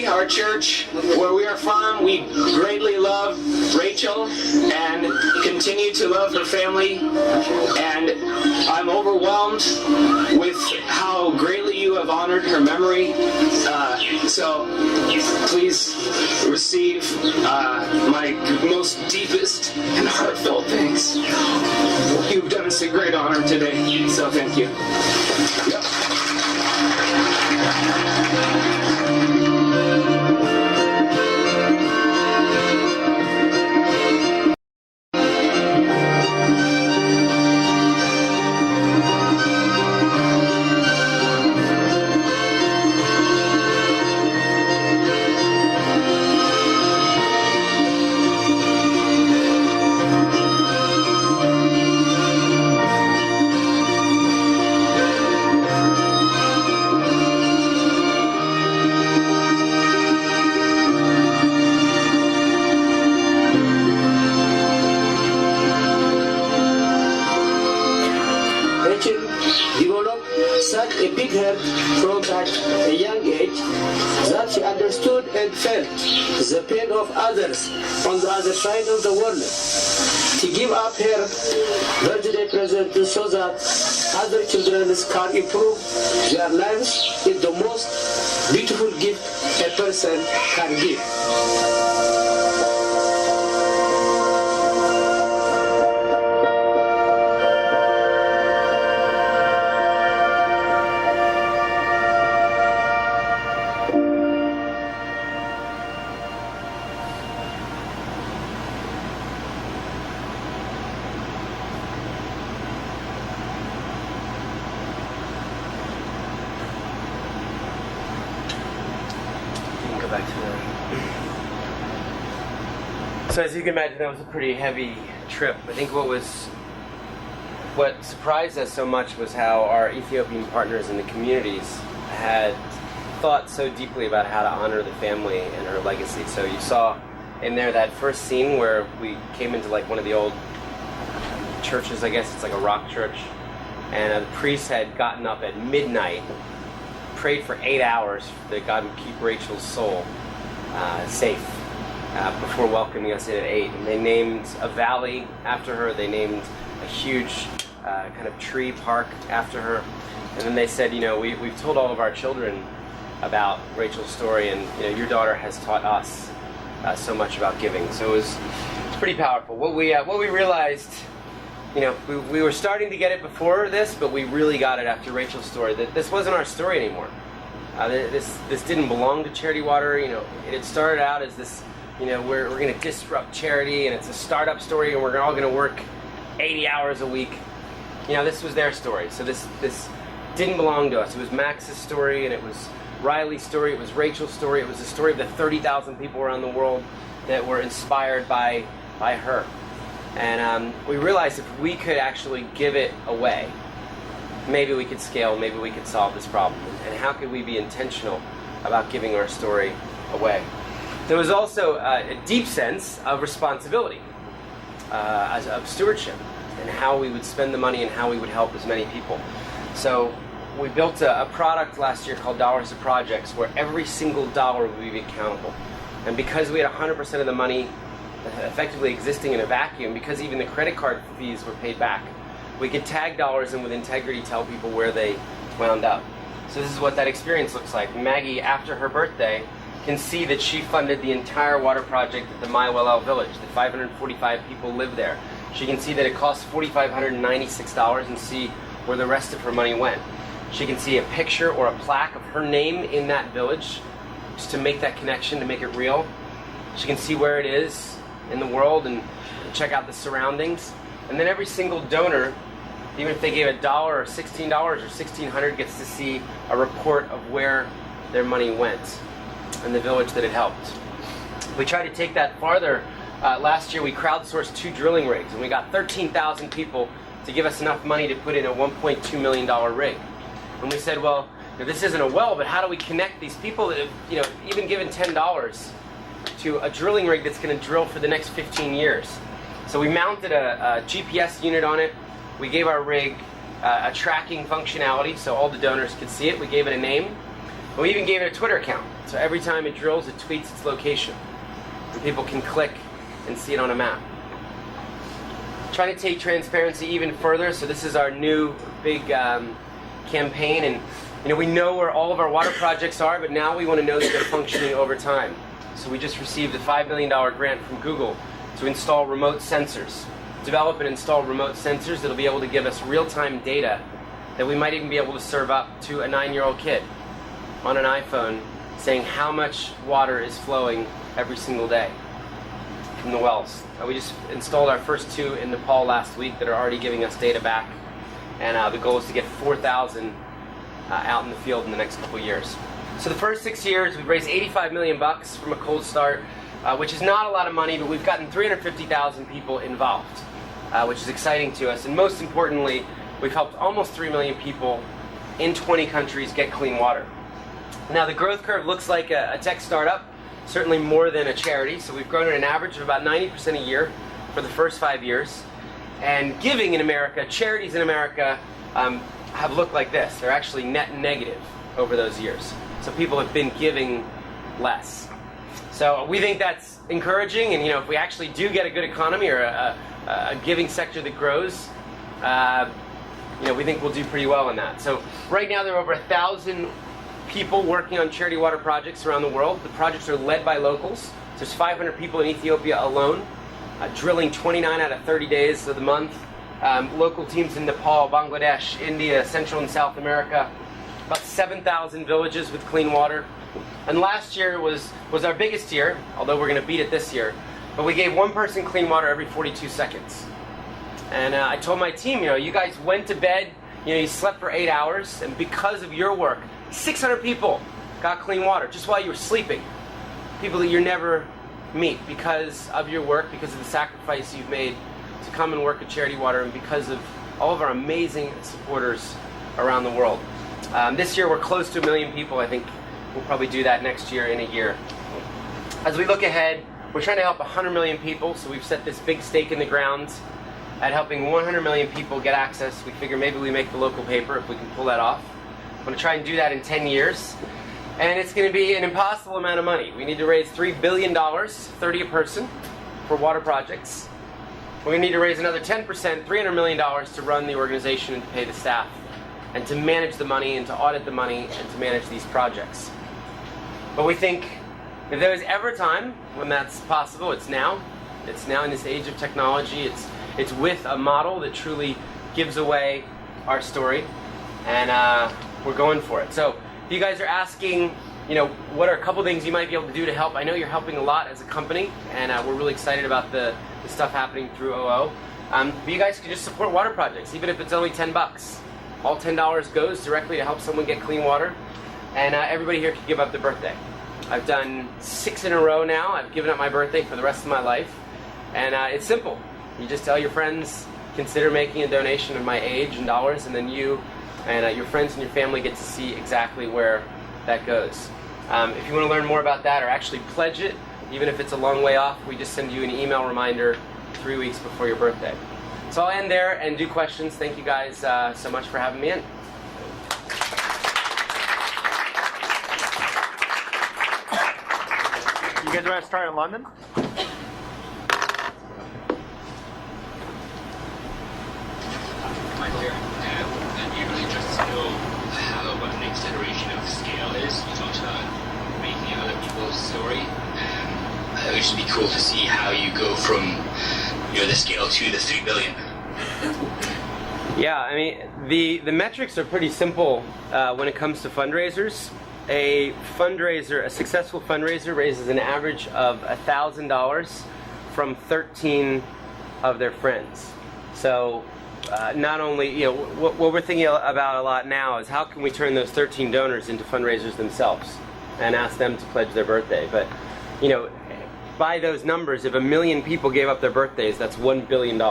S6: Our church, where we are from, we greatly love Rachel and continue to love her family, and I'm overwhelmed with how greatly you have honored her memory. So please receive my most deepest and heartfelt thanks. You've done us a great honor today, so thank you. Yep.
S7: Such a big heart from at a young age that she understood and felt the pain of others on the other side of the world. To give up her birthday present so that other children can improve their lives is the most beautiful gift a person can give.
S3: So as you can imagine, that was a pretty heavy trip. I think what surprised us so much was how our Ethiopian partners in the communities had thought so deeply about how to honor the family and her legacy. So you saw in there that first scene where we came into like one of the old churches, I guess it's like a rock church, and the priest had gotten up at midnight, prayed for 8 hours that God would keep Rachel's soul safe. Before welcoming us in at 8. And they named a valley after her. They named a huge kind of tree park after her. And then they said, we've told all of our children about Rachel's story, and your daughter has taught us so much about giving. So it's pretty powerful. What we realized, we were starting to get it before this, but we really got it after Rachel's story, that this wasn't our story anymore. This didn't belong to Charity Water. It had started out as this, we're going to disrupt charity, and it's a startup story, and we're all going to work 80 hours a week. This was their story. So this didn't belong to us. It was Max's story, and it was Riley's story, it was Rachel's story, it was the story of the 30,000 people around the world that were inspired by her. And we realized if we could actually give it away, maybe we could scale, maybe we could solve this problem. And how could we be intentional about giving our story away? There was also a deep sense of responsibility, of stewardship, and how we would spend the money and how we would help as many people. So we built a product last year called Dollars to Projects, where every single dollar will be accountable. And because we had 100% of the money effectively existing in a vacuum, because even the credit card fees were paid back, we could tag dollars and with integrity tell people where they wound up. So this is what that experience looks like. Maggie, after her birthday, can see that she funded the entire water project at the Maiwelel village, that 545 people live there. She can see that it cost $4,596 and see where the rest of her money went. She can see a picture or a plaque of her name in that village, just to make that connection, to make it real. She can see where it is in the world and check out the surroundings. And then every single donor, even if they gave $1 or $16 or $1,600, gets to see a report of where their money went and the village that it helped. We tried to take that farther. Last year we crowdsourced 2 drilling rigs, and we got 13,000 people to give us enough money to put in a $1.2 million rig. And we said, well, this isn't a well, but how do we connect these people that have, even given $10 to a drilling rig that's going to drill for the next 15 years? So we mounted a GPS unit on it. We gave our rig a tracking functionality so all the donors could see it. We gave it a name. And we even gave it a Twitter account. So every time it drills, it tweets its location. And people can click and see it on a map. Trying to take transparency even further. So this is our new big campaign. And we know where all of our water projects are, but now we want to know that they're functioning over time. So we just received a $5 million grant from Google to install remote sensors. Develop and install remote sensors that'll be able to give us real-time data that we might even be able to serve up to a 9-year-old kid on an iPhone, saying how much water is flowing every single day from the wells. We just installed our first 2 in Nepal last week that are already giving us data back, and the goal is to get 4,000 out in the field in the next couple of years. So the first 6 years, we've raised $85 million from a cold start, which is not a lot of money, but we've gotten 350,000 people involved, which is exciting to us. And most importantly, we've helped almost 3 million people in 20 countries get clean water. Now the growth curve looks like a tech startup, certainly more than a charity. So we've grown at an average of about 90% a year for the first 5 years. And giving in America, charities in America, have looked like this. They're actually net negative over those years. So people have been giving less. So we think that's encouraging, and if we actually do get a good economy or a giving sector that grows, we think we'll do pretty well in that. So right now there are over 1,000 people working on charity water projects around the world. The projects are led by locals. So there's 500 people in Ethiopia alone, drilling 29 out of 30 days of the month. Local teams in Nepal, Bangladesh, India, Central and South America. About 7,000 villages with clean water. And last year was our biggest year, although we're going to beat it this year. But we gave one person clean water every 42 seconds. And I told my team, you guys went to bed, you slept for 8 hours, and because of your work, 600 people got clean water just while you were sleeping. People that you never meet because of your work, because of the sacrifice you've made to come and work at Charity Water, and because of all of our amazing supporters around the world. This year we're close to 1 million people. I think we'll probably do that next year in a year. As we look ahead, we're trying to help 100 million people, so we've set this big stake in the ground at helping 100 million people get access. We figure maybe we make the local paper if we can pull that off. I'm going to try and do that in 10 years. And it's going to be an impossible amount of money. We need to raise $3 billion, 30 a person, for water projects. We're going to need to raise another 10%, $300 million to run the organization and to pay the staff, and to manage the money, and to audit the money, and to manage these projects. But we think if there is ever a time when that's possible, it's now. It's now in this age of technology. It's with a model that truly gives away our story, and we're going for it. So if you guys are asking, what are a couple things you might be able to do to help? I know you're helping a lot as a company, and we're really excited about the stuff happening through OO. But you guys can just support water projects, even if it's only $10. All $10 goes directly to help someone get clean water, and everybody here can give up their birthday. I've done 6 in a row now. I've given up my birthday for the rest of my life, and it's simple. You just tell your friends, consider making a donation of my age in dollars, and then you and your friends and your family get to see exactly where that goes. If you want to learn more about that or actually pledge it, even if it's a long way off, we just send you an email reminder 3 weeks before your birthday. So I'll end there and do questions. Thank you guys so much for having me in.
S1: You guys want to start in London?
S8: Michael here. And you really just know how what the next iteration of scale is. You talked about making other people's story. It would just be cool to see how you go from the scale to the 3 billion.
S2: Yeah, I mean, the metrics are pretty simple when it comes to fundraisers. A successful fundraiser raises an average of $1,000 from 13 of their friends. So not only, what we're thinking about a lot now is how can we turn those 13 donors into fundraisers themselves and ask them to pledge their birthday. But, by those numbers, if 1 million people gave up their birthdays, that's $1 billion.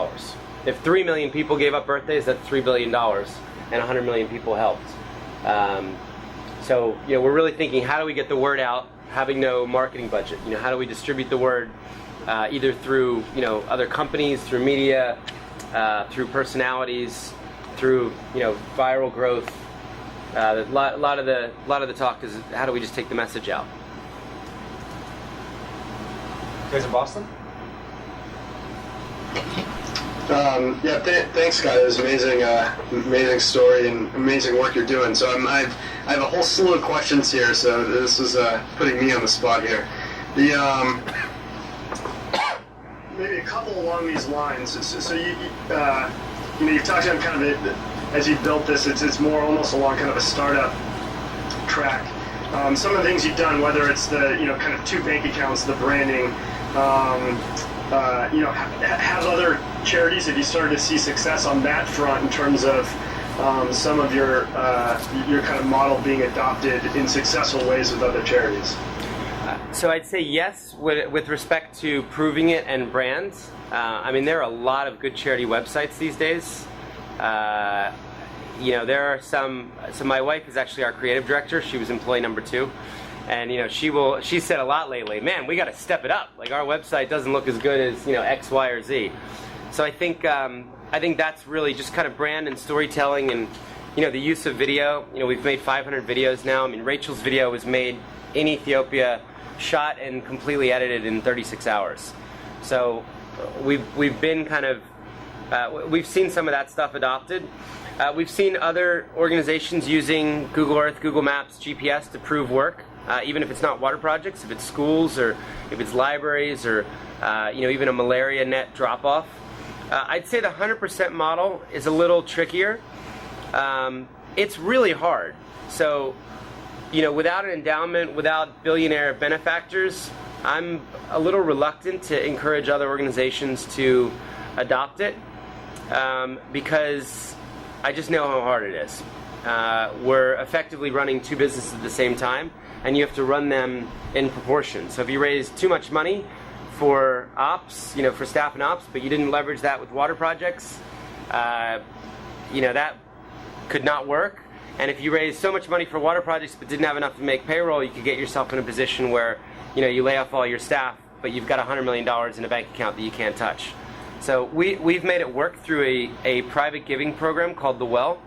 S2: If 3 million people gave up birthdays, that's $3 billion, and 100 million people helped. So, we're really thinking, how do we get the word out, having no marketing budget? How do we distribute the word, either through, other companies, through media, through personalities, through, viral growth. A lot of the talk is how do we just take the message out.
S1: You guys in Boston?
S9: Thanks, Scott. It was amazing story and amazing work you're doing. So I have a whole slew of questions here. So this is putting me on the spot here. Maybe a couple along these lines. So you've talked about kind of as you built this, it's more almost along kind of a startup track. Some of the things you've done, whether it's the kind of 2 bank accounts, the branding. Have other charities, have you started to see success on that front in terms of some of your kind of model being adopted in successful ways with other charities?
S2: So I'd say yes with respect to proving it and brands. There are a lot of good charity websites these days. There are some. So my wife is actually our creative director. She was employee number 2. And she said a lot lately, man, we got to step it up. Like our website doesn't look as good as X, Y, or Z. So I think that's really just kind of brand and storytelling, and the use of video. We've made 500 videos now. Rachel's video was made in Ethiopia, shot and completely edited in 36 hours. So we've been kind of we've seen some of that stuff adopted. We've seen other organizations using Google Earth, Google Maps, GPS to prove work. Even if it's not water projects, if it's schools or if it's libraries or even a malaria net drop-off. I'd say the 100% model is a little trickier. It's really hard. So, without an endowment, without billionaire benefactors, I'm a little reluctant to encourage other organizations to adopt it because I just know how hard it is. We're effectively running 2 businesses at the same time, and you have to run them in proportion. So if you raise too much money for ops, for staff and ops, but you didn't leverage that with water projects, that could not work. And if you raise so much money for water projects but didn't have enough to make payroll, you could get yourself in a position where you lay off all your staff, but you've got $100 million in a bank account that you can't touch. So we've made it work through a private giving program called The Well,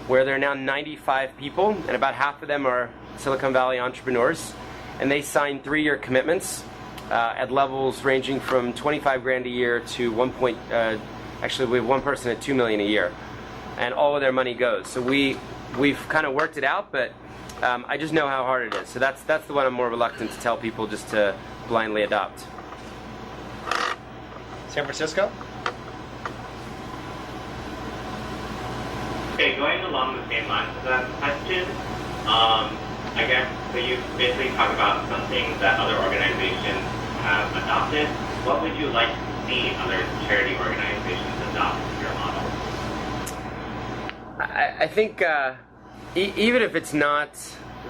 S2: where there are now 95 people, and about half of them are Silicon Valley entrepreneurs, and they sign 3-year commitments at levels ranging from 25 grand a year to actually we have one person at $2 million a year, and all of their money goes. So we've kind of worked it out, but I just know how hard it is. So that's the one I'm more reluctant to tell people just to blindly adopt.
S1: San Francisco?
S10: Okay, going along the same lines of that question, I guess, so you basically talk about something that other organizations have adopted. What would you like to see other charity organizations adopt your model?
S2: I think even if it's not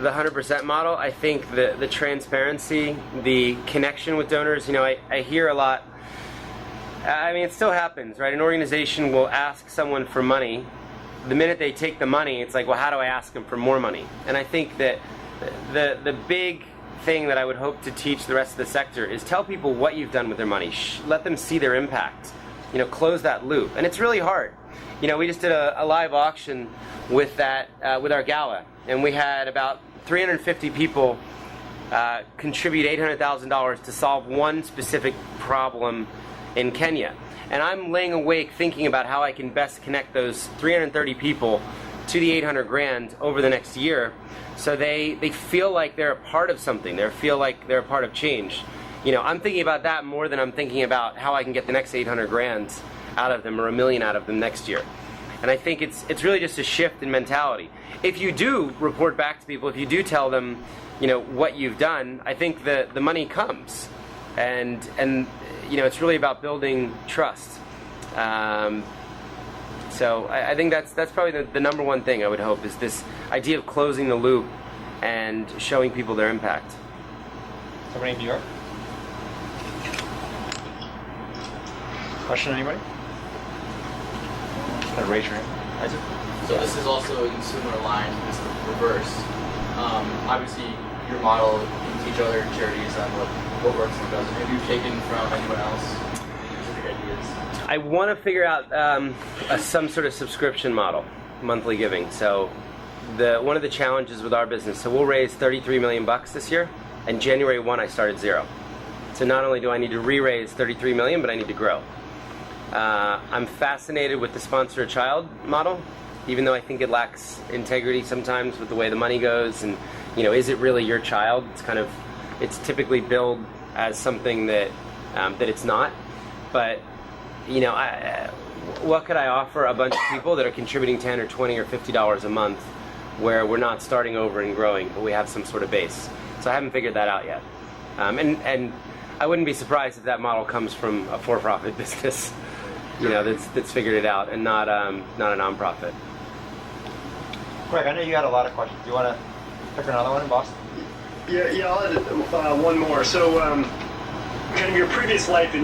S2: the 100% model, I think the transparency, the connection with donors, I hear a lot. It still happens, right? An organization will ask someone for money. The minute they take the money, it's like, well, how do I ask them for more money? And I think that the big thing that I would hope to teach the rest of the sector is tell people what you've done with their money. Let them see their impact. Close that loop. And it's really hard. We just did a live auction with our gala, and we had about 350 people
S3: contribute $800,000 to solve one specific problem in Kenya. And I'm laying awake thinking about how I can best connect those 330 people to the 800 grand over the next year, so they feel like they're a part of something. They feel like they're a part of change. You know, I'm thinking about that more than I'm thinking about how I can get the next 800 grand out of them or $1 million out of them next year. And I think it's really just a shift in mentality. If you do report back to people, if you do tell them, you know, what you've done, I think the money comes, and you know, it's really about building trust. So I think that's probably the number one thing I would hope, is this idea of closing the loop and showing people their impact.
S1: Somebody in New York? Question, anybody? Raise your hand. Isaac?
S11: So this is also in similar line to this reverse. Obviously, your model, you teach other charities on what works and what doesn't. Have you taken from anyone else specific ideas?
S3: I want to figure out some sort of subscription model, monthly giving. So one of the challenges with our business, so we'll raise $33 million this year, and January 1 I started 0. So not only do I need to re-raise $33 million, but I need to grow. I'm fascinated with the sponsor a child model, even though I think it lacks integrity sometimes with the way the money goes, and you know, is it really your child? It's typically billed as something that it's not. But you know, what could I offer a bunch of people that are contributing $10 or $20 or $50 a month, where we're not starting over and growing, but we have some sort of base? So I haven't figured that out yet, and I wouldn't be surprised if that model comes from a for-profit business, you know, that's figured it out, and not a nonprofit.
S1: Greg, I know you had a lot of questions. Do you want to pick another one in Boston?
S9: Yeah, I'll add one more. So, kind of your previous life in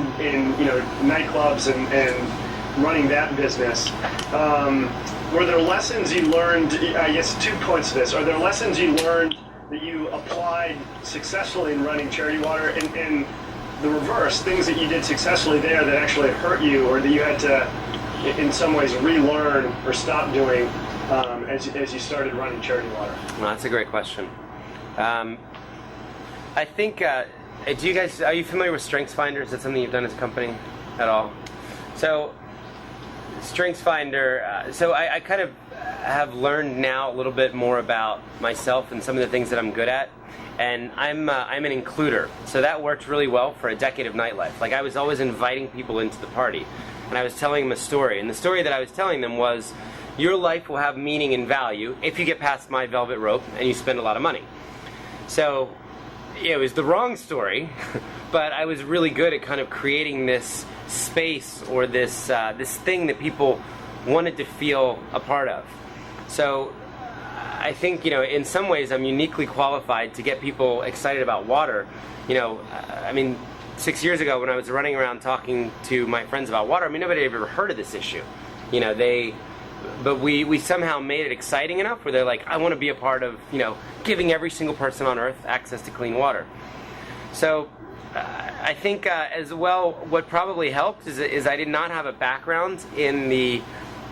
S9: you know, nightclubs and running that business, were there lessons you learned? I guess 2 points to this. Are there lessons you learned that you applied successfully in running Charity Water, and the reverse, things that you did successfully there that actually hurt you, or that you had to, in some ways, relearn or stop doing as you started running Charity Water?
S3: Well, that's a great question. I think, are you familiar with StrengthsFinder? Is that something you've done as a company at all? So, StrengthsFinder, so I kind of have learned now a little bit more about myself and some of the things that I'm good at. And I'm an includer, so that worked really well for a decade of nightlife. Like, I was always inviting people into the party, and I was telling them a story. And the story that I was telling them was, your life will have meaning and value if you get past my velvet rope and you spend a lot of money. So it was the wrong story, but I was really good at kind of creating this space, or this thing that people wanted to feel a part of. So I think, you know, in some ways I'm uniquely qualified to get people excited about water. You know, I mean, 6 years ago when I was running around talking to my friends about water, I mean, nobody had ever heard of this issue. You know, but we somehow made it exciting enough where they're like, I want to be a part of, you know, giving every single person on earth access to clean water. So I think as well, what probably helped is I did not have a background in the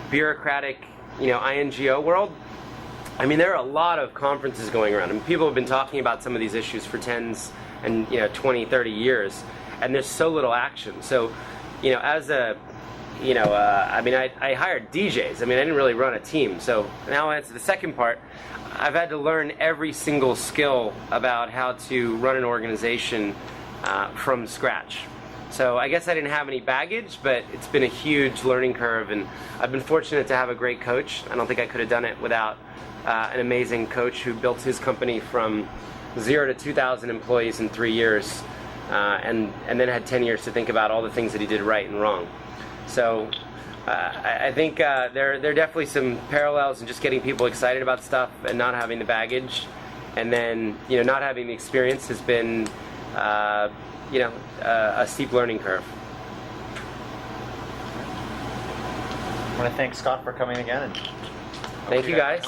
S3: bureaucratic, you know, INGO world. I mean, there are a lot of conferences going around, and people have been talking about some of these issues for 10 and 20, 30 years, and there's so little action. So, you know, as a, you know, I mean, I hired DJs. I mean, I didn't really run a team. So now I'll answer the second part. I've had to learn every single skill about how to run an organization from scratch. So I guess I didn't have any baggage, but it's been a huge learning curve, and I've been fortunate to have a great coach. I don't think I could have done it without an amazing coach who built his company from 0 to 2,000 employees in 3 years, and then had 10 years to think about all the things that he did right and wrong. So I think there are definitely some parallels in just getting people excited about stuff and not having the baggage, and then, you know, not having the experience has been you know, a steep learning curve.
S1: I want to thank Scott for coming again.
S3: Thank you guys.